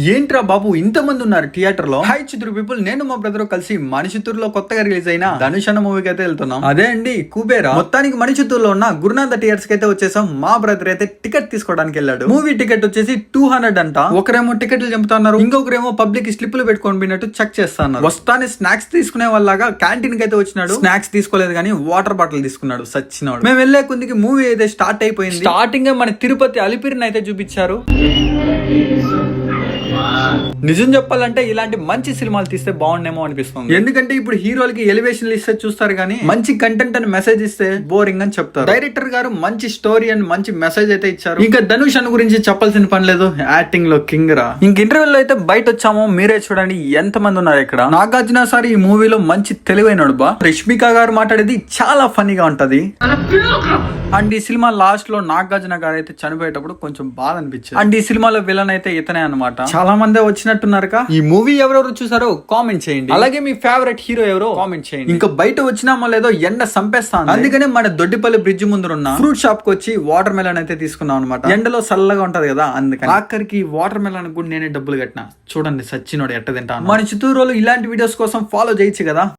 ఏంట్రా బాబు ఇంతమంది ఉన్నారు థియేటర్ లో. హై చిత్ర పీపుల్, నేను మా బ్రదర్ కలిసి మణిచిత్తూరులో కొత్తగా రిలీజ్ అయిన ధనుష్ అన్న మూవీకి అయితే వెళ్తున్నాం. అదే అండి కుబేరా. మొత్తానికి మణిచిత్తూరులో ఉన్న గురునాథ థియేటర్స్ కి అయితే వచ్చేసాం. మా బ్రదర్ అయితే టికెట్ తీసుకోవడానికి వెళ్ళాడు. మూవీ టికెట్ వచ్చేసి 200 అంట. ఒకరేమో టికెట్లు చంపుతున్నారు, ఇంకొకరేమో పబ్లిక్ స్లిప్లు పెట్టుకొని పోయినట్టు చెక్ చేస్తున్నారు. వస్తానే స్నాక్స్ తీసుకునే వాళ్ళగా క్యాంటీన్ కి అయితే వచ్చినాడు. స్నాక్స్ తీసుకోలేదు కానీ వాటర్ బాటిల్ తీసుకున్నాడు సచ్చినోడు. మేము వెళ్లే కొద్దికి మూవీ అయితే స్టార్ట్ అయిపోయింది. స్టార్టింగ్ మన తిరుపతి అలిపిరిని అయితే చూపించారు. నిజం చెప్పాలంటే ఇలాంటి మంచి సినిమాలు తీస్తే బాగుండేమో అనిపిస్తుంది. ఎందుకంటే ఇప్పుడు హీరోలకి ఎలివేషన్ ఇస్తే చూస్తారు కానీ మంచి కంటెంట్ అని మెసేజ్ ఇస్తే బోరింగ్ అని చెప్తారు. డైరెక్టర్ గారు మంచి స్టోరీ అండ్ మంచి మెసేజ్ అయితే ఇచ్చారు. ఇంకా ధనుష్ అన్న గురించి చెప్పాల్సిన పని లేదు, యాక్టింగ్ లో కింగ్ రా. ఇంక ఇంటర్వ్యూలో అయితే బయట వచ్చామో మీరే చూడండి ఎంత మంది ఉన్నారు ఇక్కడ. నాగార్జున సార్ ఈ మూవీలో మంచి తెలివైనడు బా. రష్మిక గారు మాట్లాడేది చాలా ఫన్నీగా ఉంటది. అండ్ ఈ సినిమా లాస్ట్ లో నాగార్జున గారు అయితే చనిపోయేటప్పుడు కొంచెం బాధ అనిపించింది. అండ్ ఈ సినిమాలో విలన్ అయితే ఇతనే అన్నమాట. చాలా మంది వచ్చినట్టున్నారు. ఈ మూవీ ఎవరెవరు చూసారో కామెంట్ చేయండి. అలాగే మీ ఫేవరెట్ హీరో ఎవరో కామెంట్ చేయండి. ఇంకా బయట వచ్చినామో లేదో ఎండ సంపేస్తాను. అందుకనే మన దొడ్డిపల్లి బ్రిడ్జ్ ముందు ఉన్న ఫ్రూట్ షాప్ కి వచ్చి వాటర్ మెలన్ అయితే తీసుకున్నాం అనమాట. ఎండలో చల్లగా ఉంటది కదా, అందుకని ఆఖరికి వాటర్ మెలన్ కూడా నేనే డబ్బులు కట్టినా. చూడండి సచ్చినోడు ఎట్ట తింటాను. మన చిత్తూరులో ఇలాంటి వీడియోస్ కోసం ఫాలో చేయొచ్చు కదా.